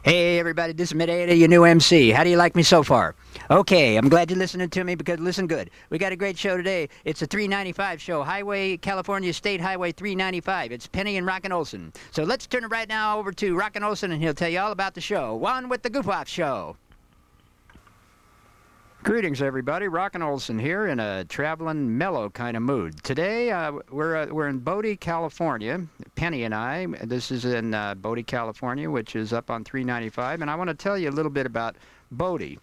Hey everybody, this is Mid-Ada, your new MC. How do you like me so far? Okay, I'm glad you're listening to me because listen good. We got a great show today. It's a 395 show, California State Highway 395. It's Penny and Rockin' Olson. So let's turn it right now over to Rockin' Olson and he'll tell you all about the show. On with the Goof-Off show. Greetings, everybody. Rockin' Olson here in a traveling, mellow kind of mood. Today, we're in Bodie, California. Penny and I. This is in Bodie, California, which is up on 395, and I want to tell you a little bit about Bodie.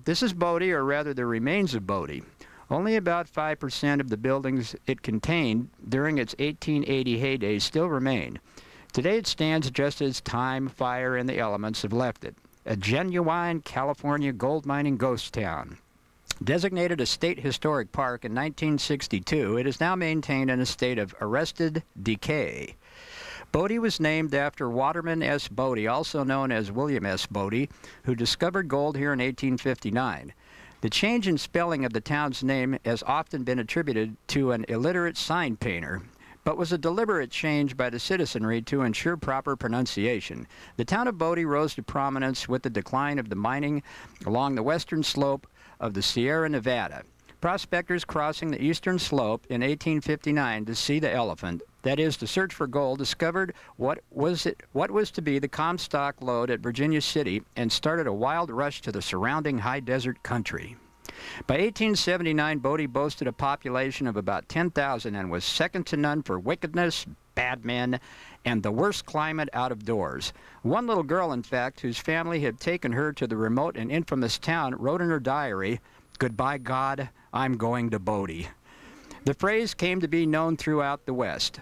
This is Bodie, or rather the remains of Bodie. Only about 5% of the buildings it contained during its 1880 heyday still remain. Today it stands just as time, fire, and the elements have left it. A genuine California gold mining ghost town. Designated a state historic park in 1962, it is now maintained in a state of arrested decay. Bodie was named after Waterman S. Bodie, also known as William S. Bodie, who discovered gold here in 1859. The change in spelling of the town's name has often been attributed to an illiterate sign painter, but was a deliberate change by the citizenry to ensure proper pronunciation. The town of Bodie rose to prominence with the decline of the mining along the western slope of the Sierra Nevada. Prospectors crossing the eastern slope in 1859 to see the elephant, that is, to search for gold, discovered what was to be the Comstock lode at Virginia City and started a wild rush to the surrounding high desert country. By 1879, Bodie boasted a population of about 10,000 and was second to none for wickedness, bad men, and the worst climate out of doors. One little girl, in fact, whose family had taken her to the remote and infamous town, wrote in her diary, "Goodbye, God, I'm going to Bodie." The phrase came to be known throughout the West.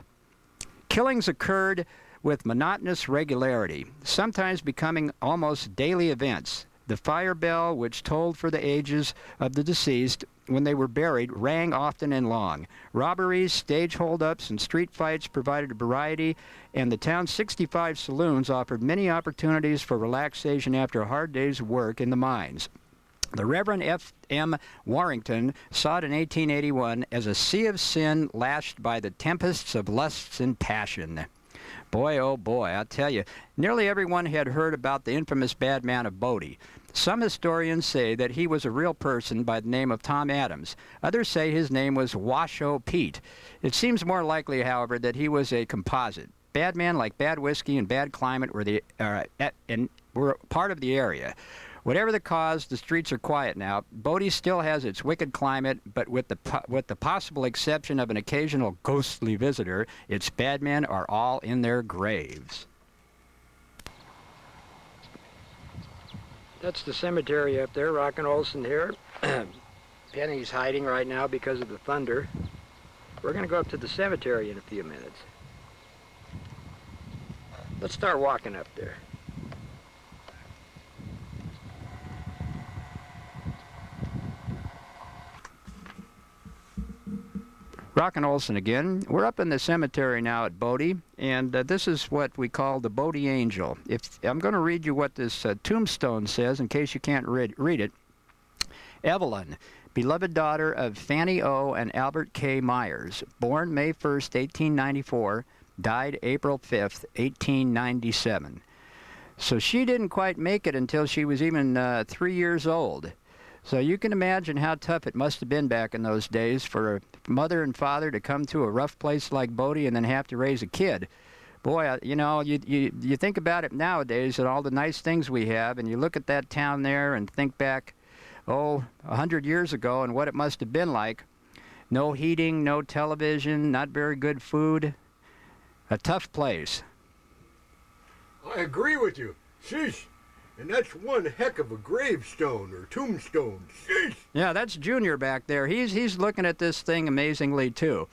Killings occurred with monotonous regularity, sometimes becoming almost daily events. The fire bell, which tolled for the ages of the deceased when they were buried, rang often and long. Robberies, stage holdups, and street fights provided a variety, and the town's 65 saloons offered many opportunities for relaxation after a hard day's work in the mines. The Reverend F.M. Warrington saw it in 1881 as a sea of sin lashed by the tempests of lusts and passion. Boy, oh boy, I tell you, nearly everyone had heard about the infamous bad man of Bodie. Some historians say that he was a real person by the name of Tom Adams. Others say his name was Washoe Pete. It seems more likely, however, that he was a composite. Bad men like bad whiskey and bad climate were part of the area. Whatever the cause, the streets are quiet now. Bodie still has its wicked climate, but with the possible exception of an occasional ghostly visitor, its bad men are all in their graves. That's the cemetery up there, Rockin' Olson here. Penny's hiding right now because of the thunder. We're going to go up to the cemetery in a few minutes. Let's start walking up there. Rockin' Olson again. We're up in the cemetery now at Bodie, and this is what we call the Bodie Angel. I'm going to read you what this tombstone says in case you can't read it. Evelyn, beloved daughter of Fannie O. and Albert K. Myers, born May 1st, 1894, died April 5th, 1897. So she didn't quite make it until she was even 3 years old. So you can imagine how tough it must have been back in those days for a mother and father to come to a rough place like Bodie and then have to raise a kid. Boy, you think about it nowadays and all the nice things we have, and you look at that town there and think back, 100 years ago and what it must have been like. No heating, no television, not very good food. A tough place. I agree with you. Sheesh. And that's one heck of a gravestone or tombstone. Sheesh. Yeah, that's Junior back there. He's looking at this thing amazingly too.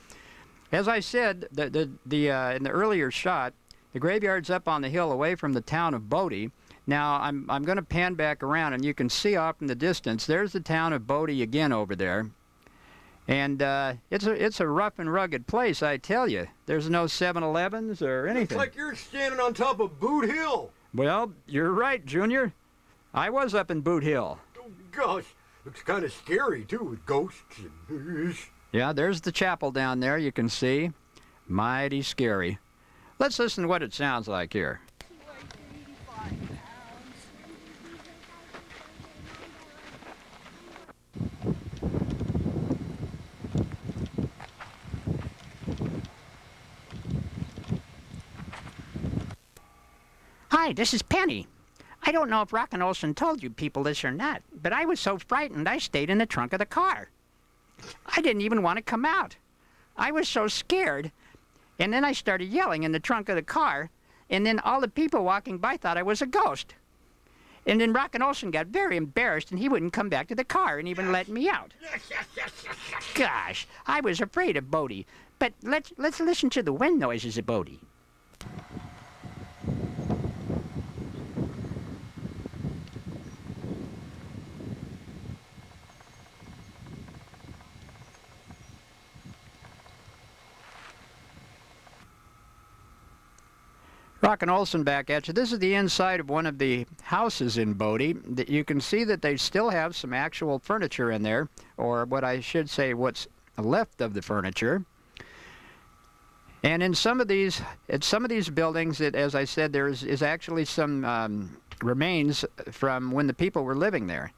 As I said, in the earlier shot, the graveyard's up on the hill away from the town of Bodie. Now I'm going to pan back around, and you can see off in the distance. There's the town of Bodie again over there, and it's a rough and rugged place, I tell you. There's no 7-Elevens or anything. It's like you're standing on top of Boot Hill. Well, you're right, Junior. I was up in Boot Hill. Oh, gosh, looks kind of scary, too, with ghosts and... Yeah, there's the chapel down there, you can see. Mighty scary. Let's listen to what it sounds like here. Hi, this is Penny. I don't know if Rock and Olson told you people this or not, but I was so frightened I stayed in the trunk of the car. I didn't even want to come out. I was so scared. And then I started yelling in the trunk of the car, and then all the people walking by thought I was a ghost. And then Rock and Olson got very embarrassed, and he wouldn't come back to the car and even let me out. Gosh, I was afraid of Bodie. But let's listen to the wind noises of Bodie. Rock and Olson back at you. This is the inside of one of the houses in Bodie. You can see that they still have some actual furniture in there, or what I should say, what's left of the furniture. And in some of these buildings, as I said, there is actually some remains from when the people were living there.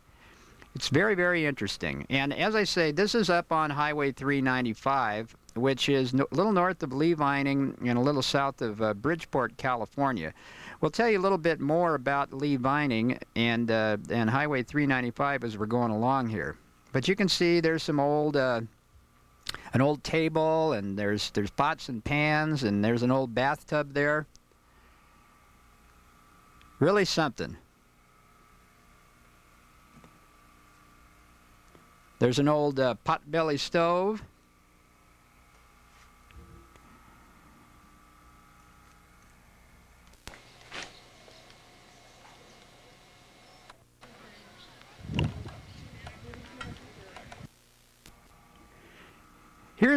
It's very, very interesting. And as I say, this is up on Highway 395, which is a little north of Lee Vining and a little south of Bridgeport, California. We'll tell you a little bit more about Lee Vining and Highway 395 as we're going along here. But you can see there's some an old table, and there's pots and pans, and there's an old bathtub there. Really something. There's an old potbelly stove.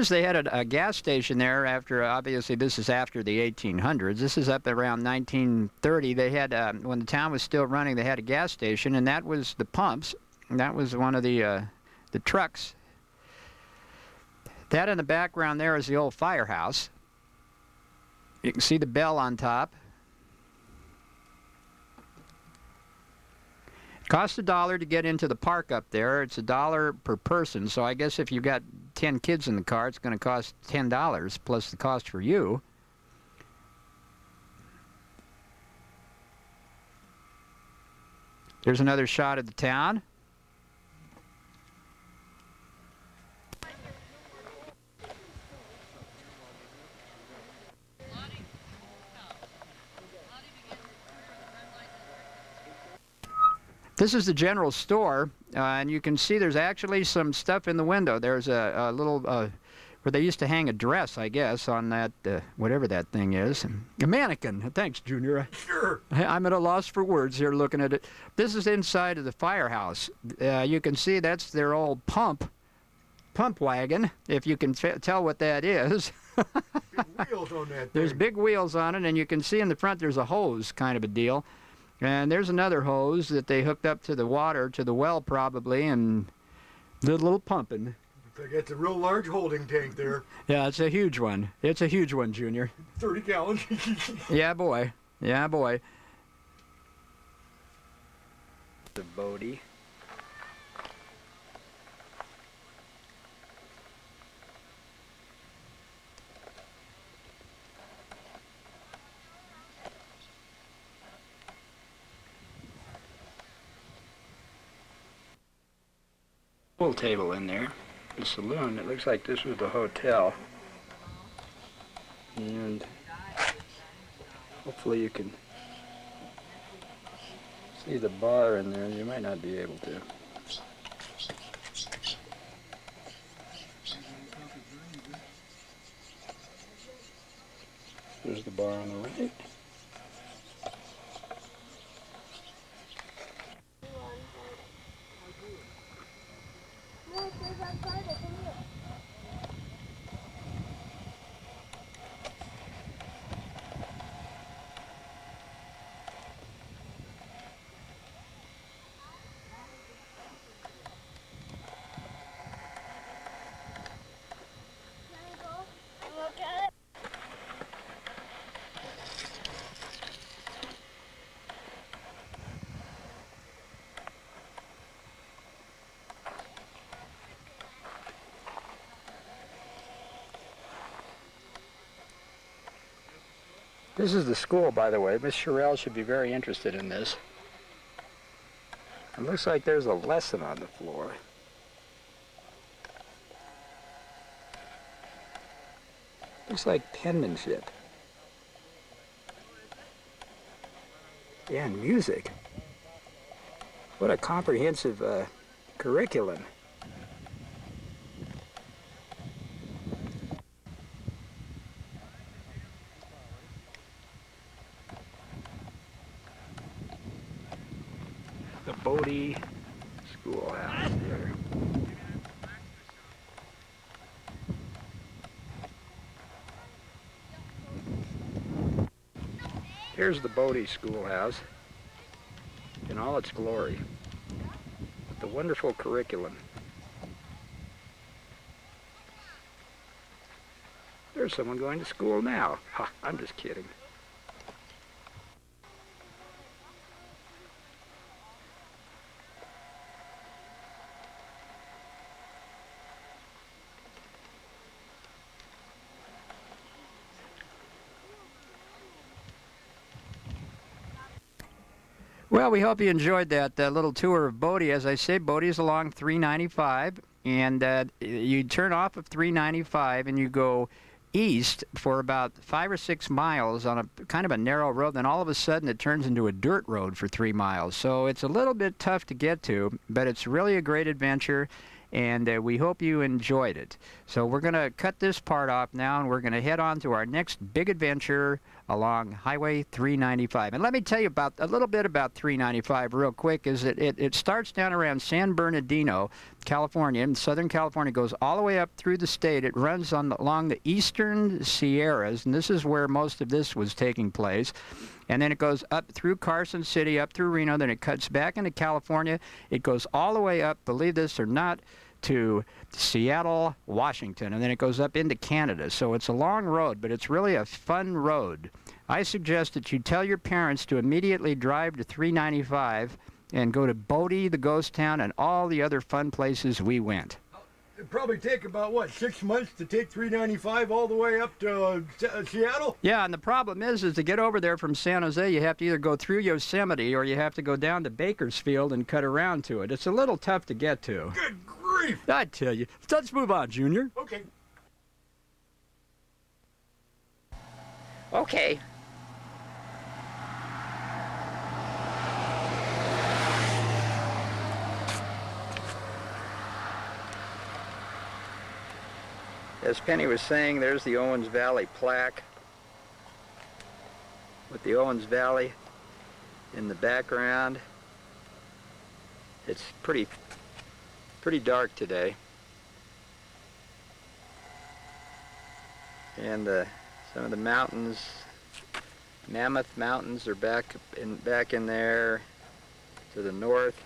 They had a gas station there after, obviously this is after the 1800s. This is up around 1930. They had, when the town was still running, they had a gas station, and that was the pumps. And that was one of the trucks. That in the background there is the old firehouse. You can see the bell on top. It costs $1 to get into the park up there. It's $1 per person, so I guess if you've got 10 kids in the car, it's going to cost $10 plus the cost for you. There's another shot of the town. This is the general store, and you can see there's actually some stuff in the window. There's a little, where they used to hang a dress, I guess, on that, whatever that thing is. A mannequin. Thanks, Junior. Sure. I'm at a loss for words here looking at it. This is inside of the firehouse. You can see that's their old pump wagon, if you can tell what that is. Big wheels on that There's thing. big wheels on it, and you can see in the front there's a hose kind of a deal. And there's another hose that they hooked up to the water, to the well probably, and did a little pumping. I think that's a real large holding tank there. Yeah, it's a huge one. It's a huge one, Junior. 30 gallons. Yeah, boy. Yeah, boy. The Bodie. Pool table in there. The saloon. It looks like this was the hotel. And hopefully you can see the bar in there. You might not be able to. There's the bar on the right. This is the school, by the way. Miss Sherrill should be very interested in this. It looks like there's a lesson on the floor. Looks like penmanship. Yeah, and music. What a comprehensive curriculum. The Bodie Schoolhouse here. Here's the Bodie Schoolhouse in all its glory, with the wonderful curriculum. There's someone going to school now. Ha, I'm just kidding. Well, we hope you enjoyed that little tour of Bodie. As I say, Bodie is along 395, and you turn off of 395 and you go east for about 5 or 6 miles on a kind of a narrow road. Then all of a sudden it turns into a dirt road for 3 miles. So it's a little bit tough to get to, but it's really a great adventure, and we hope you enjoyed it. So we're going to cut this part off now, and we're going to head on to our next big adventure along Highway 395. And let me tell you about a little bit about 395 real quick. Is it starts down around San Bernardino, California, in Southern California, goes all the way up through the state. It runs along the eastern Sierras, and this is where most of this was taking place. And then it goes up through Carson City, up through Reno, then it cuts back into California. It goes all the way up, believe this or not, to Seattle, Washington, and then it goes up into Canada. So it's a long road, but it's really a fun road. I suggest that you tell your parents to immediately drive to 395 and go to Bodie, the ghost town, and all the other fun places we went. It'd probably take about, what, 6 months to take 395 all the way up to Seattle? Yeah, and the problem is to get over there from San Jose, you have to either go through Yosemite or you have to go down to Bakersfield and cut around to it. It's a little tough to get to. Good grief! I tell you. Let's move on, Junior. Okay. Okay. As Penny was saying, there's the Owens Valley plaque with the Owens Valley in the background. It's pretty dark today. And some of the mountains, Mammoth Mountains, are back in there to the north.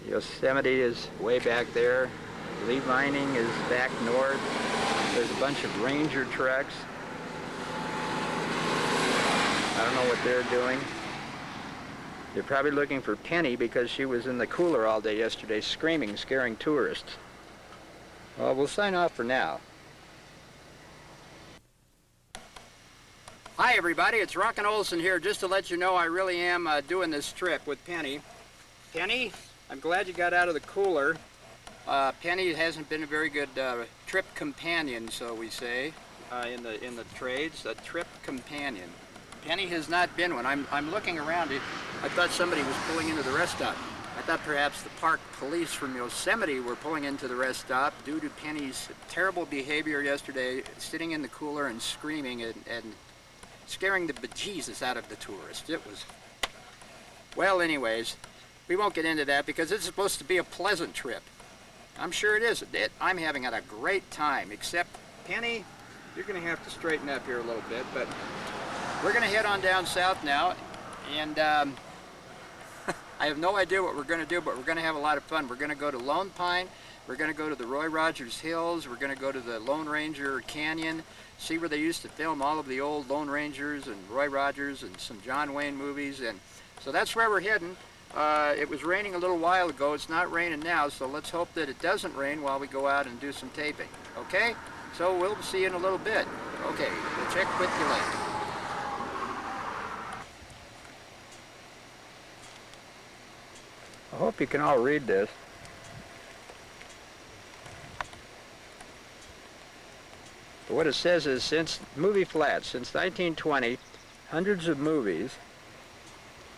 Yosemite is way back there. Lee Vining is back north. There's a bunch of ranger trucks. I don't know what they're doing. They're probably looking for Penny because she was in the cooler all day yesterday screaming, scaring tourists. Well, we'll sign off for now. Hi everybody, it's Rockin' Olson here, just to let you know I really am doing this trip with Penny. Penny, I'm glad you got out of the cooler. Penny hasn't been a very good trip companion, so we say, in the trades. A trip companion. Penny has not been one. I'm looking around. I thought somebody was pulling into the rest stop. I thought perhaps the park police from Yosemite were pulling into the rest stop due to Penny's terrible behavior yesterday, sitting in the cooler and screaming and scaring the bejesus out of the tourists. It was... Well, anyways, we won't get into that because it's supposed to be a pleasant trip. I'm sure it is. I'm having a great time, except, Penny, you're going to have to straighten up here a little bit, but we're going to head on down south now, and I have no idea what we're going to do, but we're going to have a lot of fun. We're going to go to Lone Pine, we're going to go to the Roy Rogers Hills, we're going to go to the Lone Ranger Canyon, see where they used to film all of the old Lone Rangers and Roy Rogers and some John Wayne movies, and so that's where we're heading. It was raining a little while ago. It's not raining now, so let's hope that it doesn't rain while we go out and do some taping. Okay? So we'll see you in a little bit. Okay, we'll check with you later. I hope you can all read this. But what it says is, since movie flats, since 1920, hundreds of movies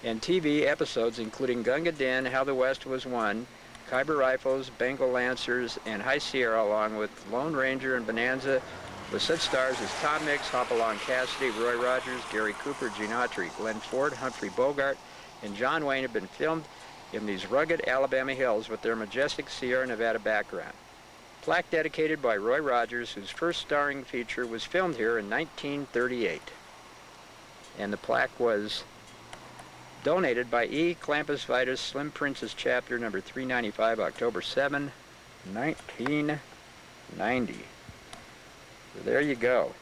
and TV episodes, including Gunga Din, How the West Was Won, Khyber Rifles, Bengal Lancers, and High Sierra, along with Lone Ranger and Bonanza, with such stars as Tom Mix, Hopalong Cassidy, Roy Rogers, Gary Cooper, Gene Autry, Glenn Ford, Humphrey Bogart, and John Wayne, have been filmed in these rugged Alabama hills with their majestic Sierra Nevada background. Plaque dedicated by Roy Rogers, whose first starring feature was filmed here in 1938. And the plaque was donated by E. Clampus Vitus, Slim Princess Chapter, number 395, October 7, 1990. So there you go.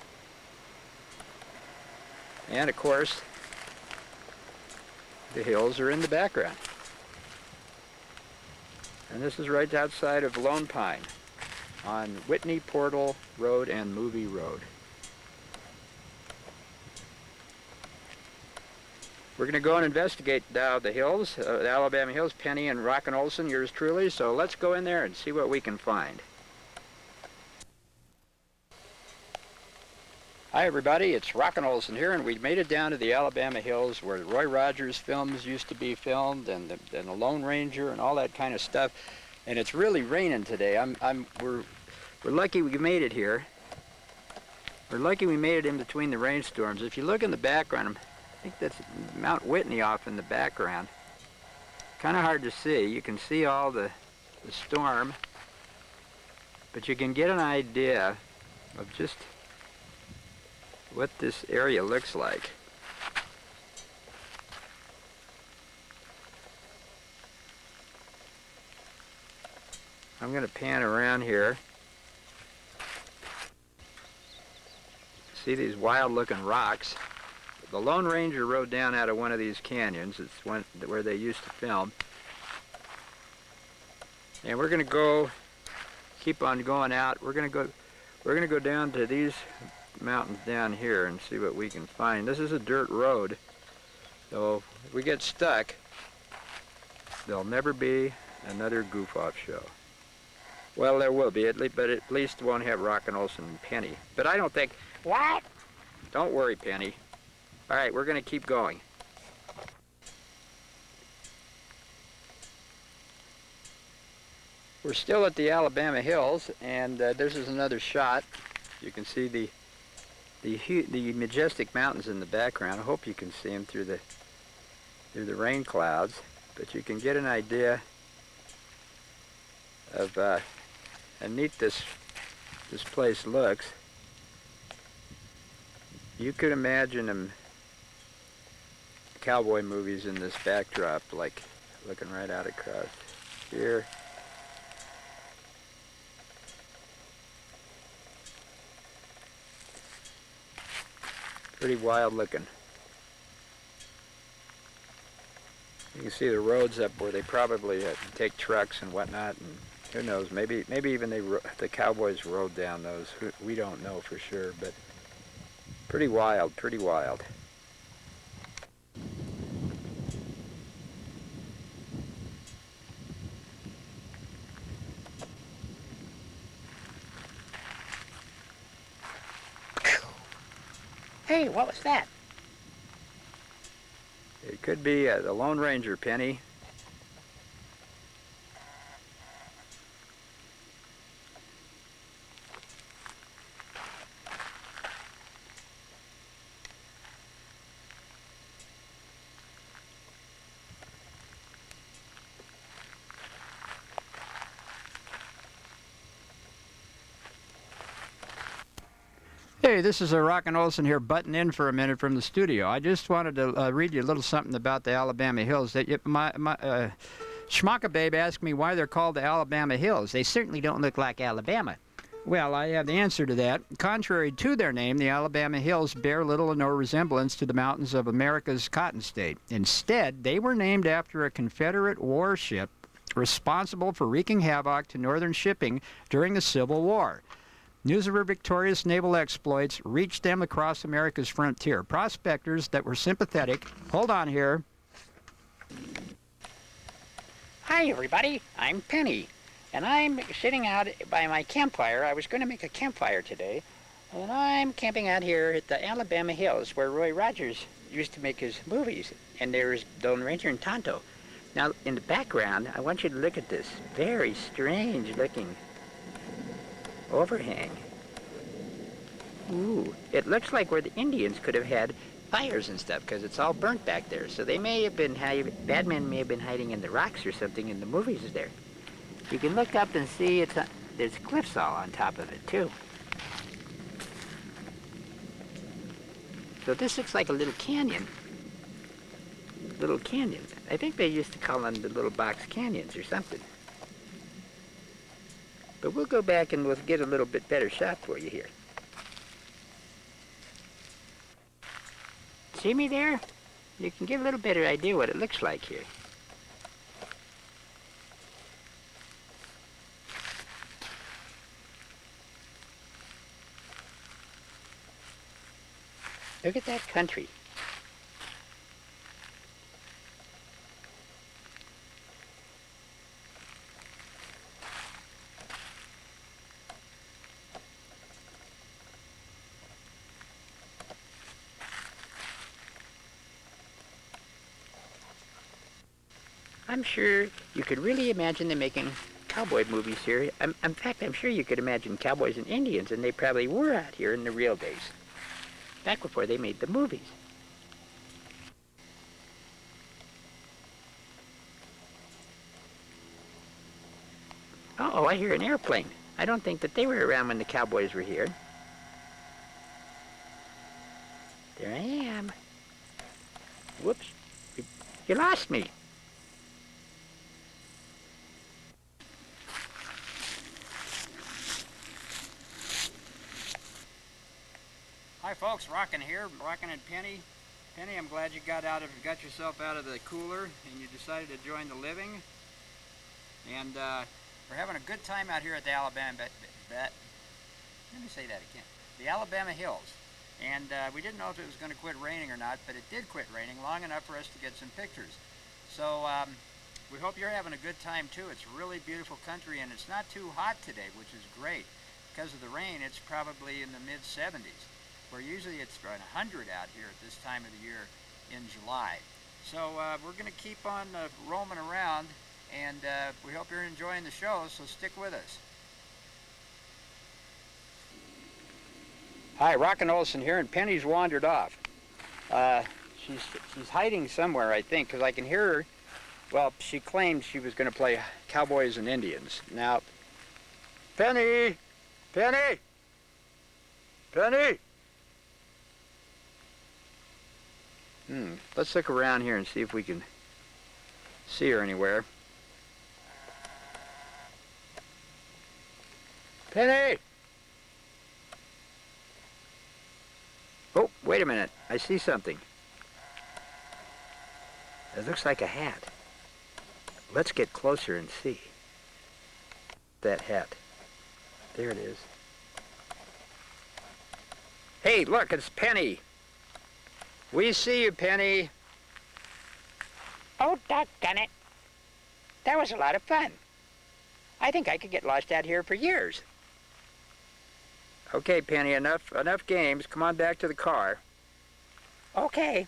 And of course, the hills are in the background. And this is right outside of Lone Pine on Whitney Portal Road and Movie Road. We're going to go and investigate now the hills, the Alabama hills, Penny and Rockin' Olson, yours truly. So let's go in there and see what we can find. Hi everybody, it's Rockin' Olson here, and we made it down to the Alabama hills where Roy Rogers films used to be filmed, and the Lone Ranger and all that kind of stuff. And it's really raining today. We're lucky we made it here. We're lucky we made it in between the rainstorms. If you look in the background, I think that's Mount Whitney off in the background. Kind of hard to see. You can see all the storm, but you can get an idea of just what this area looks like. I'm going to pan around here. See these wild looking rocks. The Lone Ranger rode down out of one of these canyons. It's one where they used to film. And we're going to go, keep on going out. We're going to go down to these mountains down here and see what we can find. This is a dirt road, so if we get stuck, there'll never be another Goof-Off show. Well, there will be, but at least won't have Rockin' Olson and Penny. But I don't think... What? Don't worry, Penny. All right, we're going to keep going. We're still at the Alabama hills, and this is another shot. You can see the majestic mountains in the background. I hope you can see them through the rain clouds, but you can get an idea of how neat this place looks. You could imagine them cowboy movies in this backdrop, like looking right out across here. Pretty wild looking. You can see the roads up where they probably take trucks and whatnot, and who knows, maybe even the cowboys rode down those. We don't know for sure, but pretty wild, pretty wild. Hey, what was that? It could be the Lone Ranger, Penny. Hey, this is Rockin' Olson here, butting in for a minute from the studio. I just wanted to read you a little something about the Alabama Hills. Schmucka Babe asked me why they're called the Alabama Hills. They certainly don't look like Alabama. Well, I have the answer to that. Contrary to their name, the Alabama Hills bear little or no resemblance to the mountains of America's Cotton State. Instead, they were named after a Confederate warship responsible for wreaking havoc to northern shipping during the Civil War. News of her victorious naval exploits reached them across America's frontier. Prospectors that were sympathetic. Hold on here. Hi, everybody. I'm Penny, and I'm sitting out by my campfire. I was going to make a campfire today, and I'm camping out here at the Alabama Hills where Roy Rogers used to make his movies, and there's Lone Ranger and Tonto. Now, in the background, I want you to look at this very strange-looking overhang. Ooh, it looks like where the Indians could have had fires and stuff, because it's all burnt back there. So they may have been bad men may have been hiding in the rocks or something, and the movies is there. You can look up and see there's cliffs all on top of it too. So this looks like a little canyon. Little canyons. I think they used to call them the little box canyons or something. But we'll go back and we'll get a little bit better shot for you here. See me there? You can get a little better idea what it looks like here. Look at that country. I'm sure you could really imagine them making cowboy movies here. In fact, I'm sure you could imagine cowboys and Indians, and they probably were out here in the real days, back before they made the movies. Uh-oh, I hear an airplane. I don't think that they were around when the cowboys were here. There I am. Whoops. You lost me. Hi folks, Rockin' here, Rockin' and Penny. Penny, I'm glad you got yourself out of the cooler and you decided to join the living. And we're having a good time out here at the Alabama, let me say that again. The Alabama Hills. And we didn't know if it was going to quit raining or not, but it did quit raining long enough for us to get some pictures. So we hope you're having a good time too. It's really beautiful country and it's not too hot today, which is great. Because of the rain, it's probably in the mid-70s. Where usually it's around 100 out here at this time of the year in July. So we're going to keep on roaming around, and we hope you're enjoying the show, so stick with us. Hi, Rockin' Olson here, and Penny's wandered off. She's hiding somewhere, I think, because I can hear her. Well, she claimed she was going to play cowboys and Indians. Now, Penny! Penny! Penny! Let's look around here and see if we can see her anywhere. Penny! Oh, wait a minute. I see something. It looks like a hat. Let's get closer and see. That hat. There it is. Hey, look, it's Penny. We see you, Penny. Oh, doggone it. That was a lot of fun. I think I could get lost out here for years. Okay, Penny, enough games. Come on back to the car. Okay.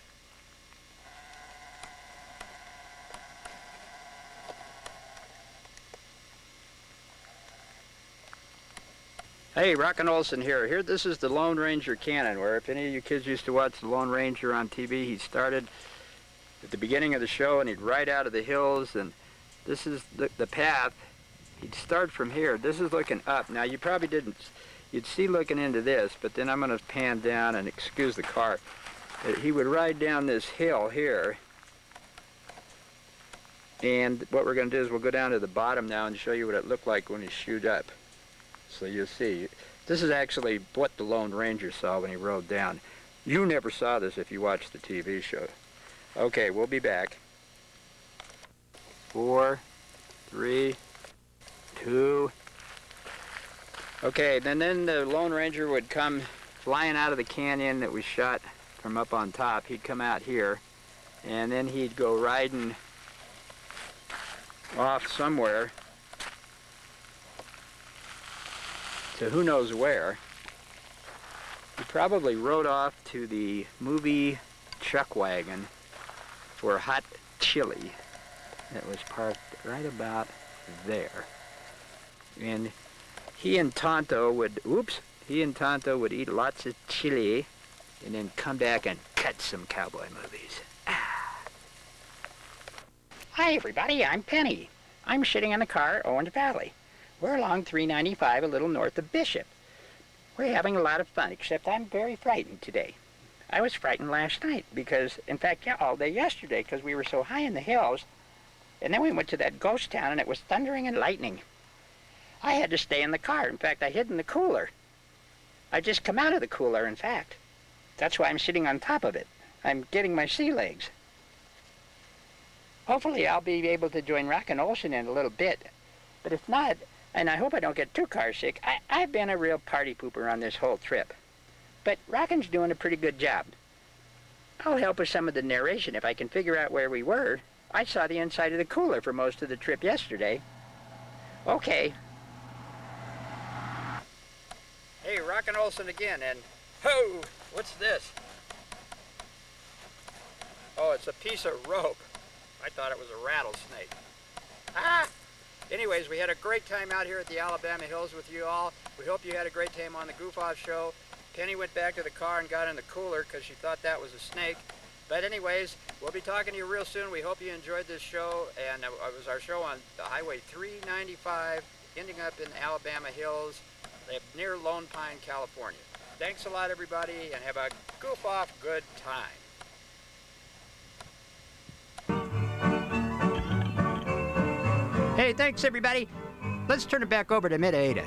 Hey, Rockin' Olson here. This is the Lone Ranger Cannon, where if any of you kids used to watch the Lone Ranger on TV, he started at the beginning of the show and he'd ride out of the hills, and this is the path. He'd start from here. This is looking up. Now, you probably didn't, you'd see looking into this, but then I'm going to pan down and excuse the car. He would ride down this hill here, and what we're going to do is we'll go down to the bottom now and show you what it looked like when he shoot up. So you'll see. This is actually what the Lone Ranger saw when he rode down. You never saw this if you watched the TV show. Okay, we'll be back. 4, 3, 2. Okay, then the Lone Ranger would come flying out of the canyon that we shot from up on top. He'd come out here, and then he'd go riding off somewhere to who knows where. He probably rode off to the movie chuck wagon for hot chili that was parked right about there. And he and Tonto would eat lots of chili and then come back and cut some cowboy movies. Hi, everybody. I'm Penny. I'm sitting in a car at Owens Valley. We're along 395, a little north of Bishop. We're having a lot of fun, except I'm very frightened today. I was frightened last night because, in fact, yeah, all day yesterday because we were so high in the hills. And then we went to that ghost town and it was thundering and lightning. I had to stay in the car. In fact, I hid in the cooler. I just come out of the cooler, in fact. That's why I'm sitting on top of it. I'm getting my sea legs. Hopefully I'll be able to join Rockin' Olson in a little bit. But if not, and I hope I don't get too car sick, I've been a real party pooper on this whole trip. But Rockin's doing a pretty good job. I'll help with some of the narration if I can figure out where we were. I saw the inside of the cooler for most of the trip yesterday. Okay. Hey, Rockin' Olson again, and ho! What's this? Oh, it's a piece of rope. I thought it was a rattlesnake. Ah! Anyways, we had a great time out here at the Alabama Hills with you all. We hope you had a great time on the Goof-Off show. Penny went back to the car and got in the cooler because she thought that was a snake. But anyways, we'll be talking to you real soon. We hope you enjoyed this show, and it was our show on the Highway 395, ending up in the Alabama Hills, near Lone Pine, California. Thanks a lot, everybody, and have a Goof-Off good time. Hey, thanks, everybody. Let's turn it back over to Mid-Ada.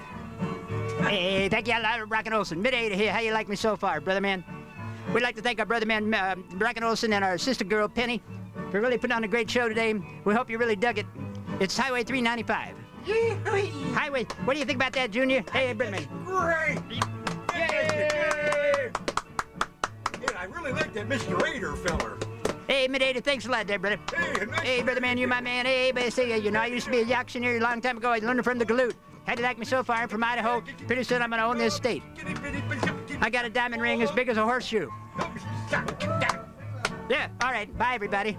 Hey, thank you, Rockin' Olson. Mid-Ada here. How you like me so far, brother man? We'd like to thank our brother man, Rockin' Olson, and our sister girl, Penny, for really putting on a great show today. We hope you really dug it. It's Highway 395. Highway, what do you think about that, Junior? Hey, brother man. Great! Yay! Yeah, I really like that Mr. Raider feller. Hey, Mid-Ada, thanks a lot there, brother. Hey, brother man, you're my man. Hey, but say, you know, I used to be a auctioneer a long time ago. I learned from the galoot. How do you like me so far? I'm from Idaho. Pretty soon I'm going to own this state. I got a diamond ring as big as a horseshoe. Yeah, all right. Bye, everybody.